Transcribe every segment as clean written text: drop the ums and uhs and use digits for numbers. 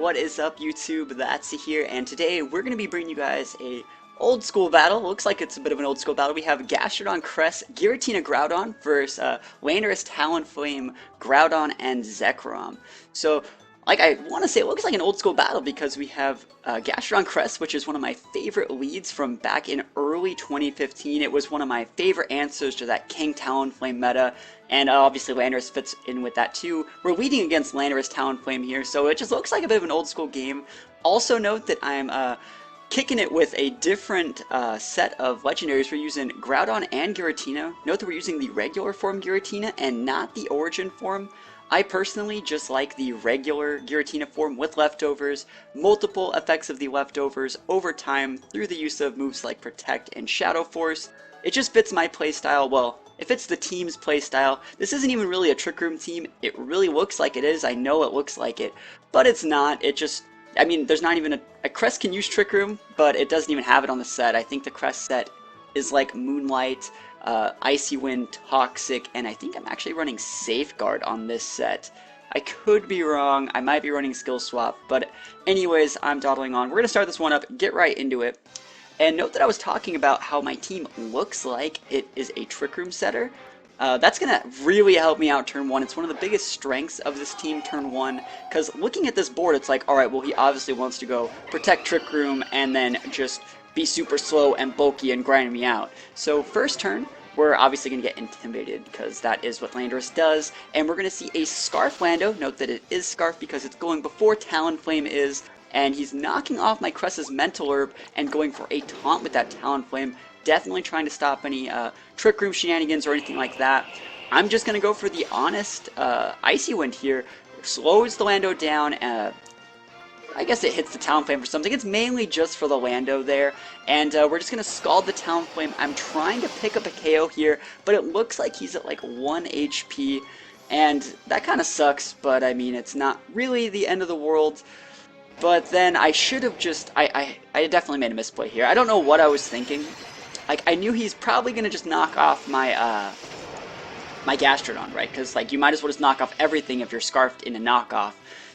what is up YouTube, That's here, and today we're going to be bringing you guys a old school battle. Looks like it's a bit of an old school battle. We have Gastrodon Crest, Giratina Groudon versus Landorus Talonflame, Groudon, and Zekrom. So, like I want to say, it looks like an old school battle because we have Gastrodon Crest, which is one of my favorite leads from back in early 2015. It was one of my favorite answers to that King Talonflame meta, and obviously Landorus fits in with that too. We're leading against Landorus Talonflame here, so it just looks like a bit of an old school game. Also note that I'm kicking it with a different set of legendaries. We're using Groudon and Giratina. Note that we're using the regular form Giratina and not the origin form. I personally just like the regular Giratina form with leftovers, multiple effects of the leftovers over time through the use of moves like Protect and Shadow Force. It just fits my playstyle. Well, it fits the team's playstyle. This isn't even really a Trick Room team. It really looks like it is. I know it looks like it, but it's not. It just, I mean, there's not even a Crest can use Trick Room, but it doesn't even have it on the set. I think the Crest set is like Moonlight, Icy Wind, Toxic, and I think I'm actually running Safeguard on this set. I could be wrong. I might be running Skill Swap, but anyways, I'm dawdling on. We're going to start this one up, get right into it. And note that I was talking about how my team looks like it is a Trick Room setter. That's going to really help me out turn 1. It's one of the biggest strengths of this team turn 1, because looking at this board, it's like, alright, well, he obviously wants to go Protect Trick Room and then just be super slow and bulky and grind me out. So first turn, we're obviously going to get intimidated because that is what Landorus does, and we're going to see a Scarf Lando. Note that it is Scarf because it's going before Talonflame is, and he's knocking off my Crest's Mental Herb and going for a taunt with that Talonflame, definitely trying to stop any Trick Room shenanigans or anything like that. I'm just going to go for the honest Icy Wind here, slows the Lando down. I guess it hits the Talonflame for something. It's mainly just for the Lando there. And we're just going to Scald the Talonflame. I'm trying to pick up a KO here, but it looks like he's at like 1 HP. And that kind of sucks, but I mean, it's not really the end of the world. But then I should have just... I definitely made a misplay here. I don't know what I was thinking. Like, I knew he's probably going to just knock off my my Gastrodon, right? Because like, you might as well just knock off everything if you're Scarfed in a knockoff.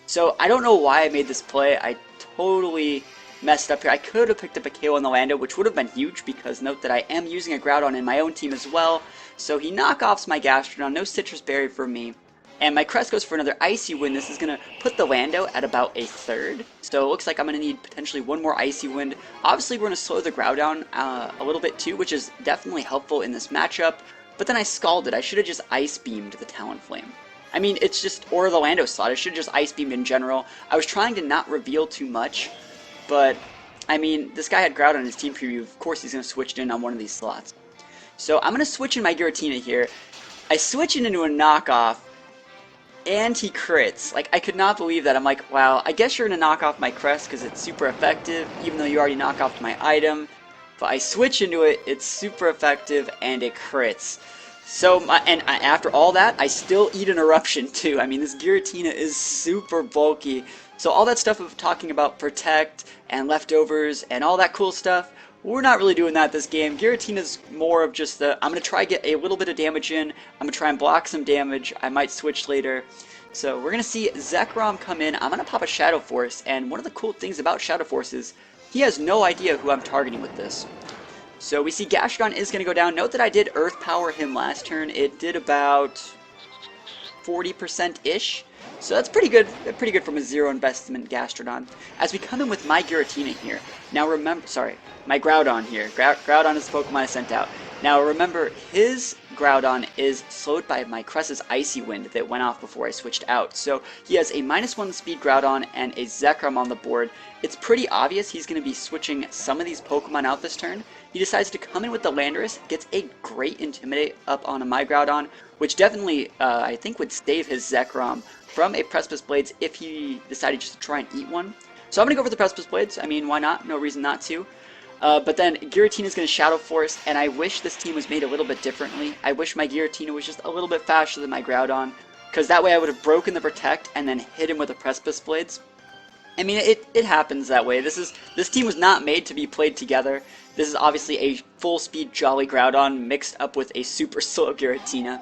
So I don't know why I made this play. I totally messed up here. I could have picked up a KO on the Lando, which would have been huge, because note that I am using a Groudon in my own team as well. So he knockoffs my Gastrodon, no Citrus Berry for me. And my Crest goes for another Icy Wind. This is going to put the Lando at about a third. So it looks like I'm going to need potentially one more Icy Wind. Obviously, we're going to slow the Groudon a little bit too, which is definitely helpful in this matchup. But then I scalded. I should have just Ice Beamed the Talonflame. I mean, it's just, or the Lando slot. I should have just Ice Beamed in general. I was trying to not reveal too much, but, I mean, this guy had Groudon in his team preview. Of course he's going to switch in on one of these slots. So I'm going to switch in my Giratina here. I switch it into a knockoff, and he crits. Like, I could not believe that. I'm like, wow, I guess you're going to knock off my Crest because it's super effective, even though you already knock off my item. But I switch into it, it's super effective, and it crits. So, after all that, I still eat an Eruption too. I mean, this Giratina is super bulky. So all that stuff of talking about Protect and leftovers and all that cool stuff, we're not really doing that this game. Giratina's more of just the, I'm going to try get a little bit of damage in. I'm going to try and block some damage. I might switch later. So we're going to see Zekrom come in. I'm going to pop a Shadow Force. And one of the cool things about Shadow Force is he has no idea who I'm targeting with this. So we see Gastrodon is going to go down. Note that I did Earth Power him last turn. It did about 40%-ish. So that's pretty good. Pretty good from a zero investment Gastrodon. As we come in with my Giratina here. Now remember, sorry, my Groudon here. Groudon is the Pokemon I sent out. Now remember, his Groudon is slowed by my Crest's Icy Wind that went off before I switched out. So he has a -1 speed Groudon and a Zekrom on the board. It's pretty obvious he's going to be switching some of these Pokemon out this turn. He decides to come in with the Landorus, gets a great Intimidate up on my Groudon, which definitely, I think, would save his Zekrom from a Precipice Blades if he decided just to try and eat one. So I'm going to go for the Precipice Blades. I mean, why not? No reason not to. But then Giratina is going to Shadow Force, and I wish this team was made a little bit differently. I wish my Giratina was just a little bit faster than my Groudon, because that way I would have broken the Protect and then hit him with the Precipice Blades. I mean, it happens that way. This team was not made to be played together. This is obviously a full-speed Jolly Groudon mixed up with a super slow Giratina.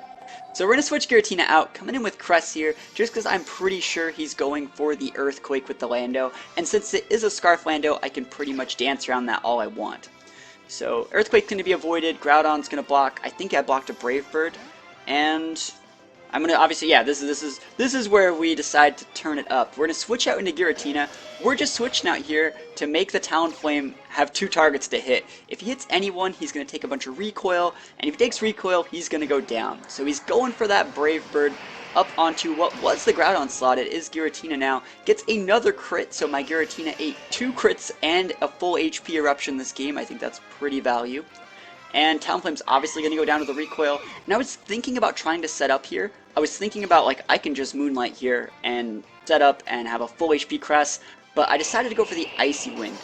So we're going to switch Giratina out, coming in with Cress here, just because I'm pretty sure he's going for the Earthquake with the Lando, and since it is a Scarf Lando, I can pretty much dance around that all I want. So Earthquake's going to be avoided, Groudon's going to block, I think I blocked a Brave Bird, and I'm gonna obviously, yeah, this is where we decide to turn it up. We're gonna switch out into Giratina. We're just switching out here to make the Talonflame have 2 targets to hit. If he hits anyone, he's gonna take a bunch of recoil, and if he takes recoil, he's gonna go down. So he's going for that Brave Bird up onto what was the Groudon slot. It is Giratina now. Gets another crit, so my Giratina ate 2 crits and a full HP eruption this game. I think that's pretty value. And Talonflame's obviously going to go down to the recoil. And I was thinking about trying to set up here. I was thinking about, like, I can just Moonlight here and set up and have a full HP Cress, but I decided to go for the Icy Wind.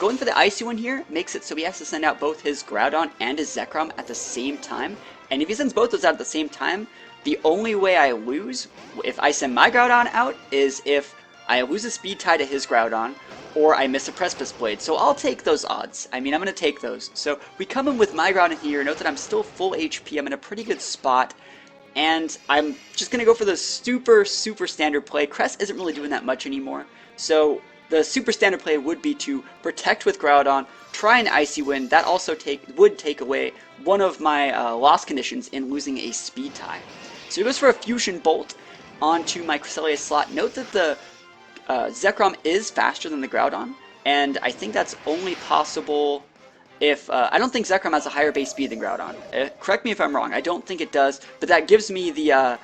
Going for the Icy Wind here makes it so he has to send out both his Groudon and his Zekrom at the same time. And if he sends both those out at the same time, the only way I lose, if I send my Groudon out, is if I lose a Speed tie to his Groudon, or I miss a Precipice Blade. So I'll take those odds. I mean, I'm going to take those. So we come in with my Groudon here. Note that I'm still full HP. I'm in a pretty good spot. And I'm just going to go for the super standard play. Cress isn't really doing that much anymore. So the super standard play would be to protect with Groudon, try an Icy Wind. That also would take away one of my loss conditions in losing a Speed tie. So he goes for a Fusion Bolt onto my Cresselia slot. Note that the Zekrom is faster than the Groudon, and I think that's only possible if, I don't think Zekrom has a higher base speed than Groudon. Correct me if I'm wrong, I don't think it does, but that gives me the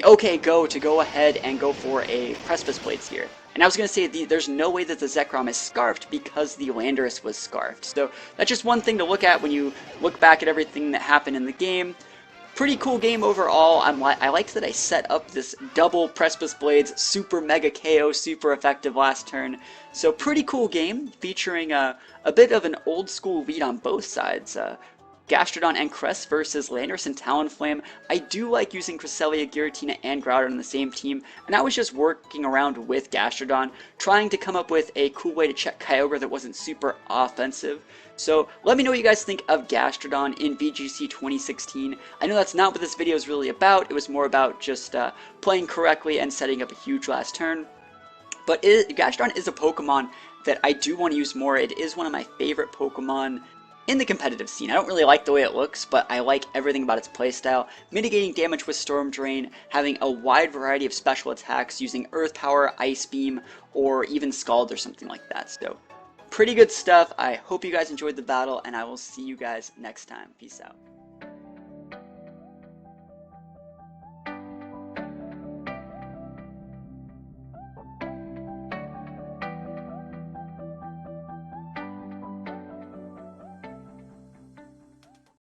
okay go to go ahead and go for a Precipice Blades here. And I was going to say, there's no way that the Zekrom is scarfed because the Landorus was scarfed. So that's just one thing to look at when you look back at everything that happened in the game. Pretty cool game overall. I liked that I set up this double Precipice Blades, super mega KO, super effective last turn. So pretty cool game, featuring a bit of an old school lead on both sides. Gastrodon and Cress versus Landorus and Talonflame. I do like using Cresselia, Giratina, and Groudon on the same team, and I was just working around with Gastrodon, trying to come up with a cool way to check Kyogre that wasn't super offensive. So let me know what you guys think of Gastrodon in VGC 2016. I know that's not what this video is really about. It was more about just playing correctly and setting up a huge last turn. But Gastrodon is a Pokemon that I do want to use more. It is one of my favorite Pokemon in the competitive scene. I don't really like the way it looks, but I like everything about its playstyle. Mitigating damage with Storm Drain, having a wide variety of special attacks using Earth Power, Ice Beam, or even Scald or something like that. So pretty good stuff. I hope you guys enjoyed the battle, and I will see you guys next time. Peace out.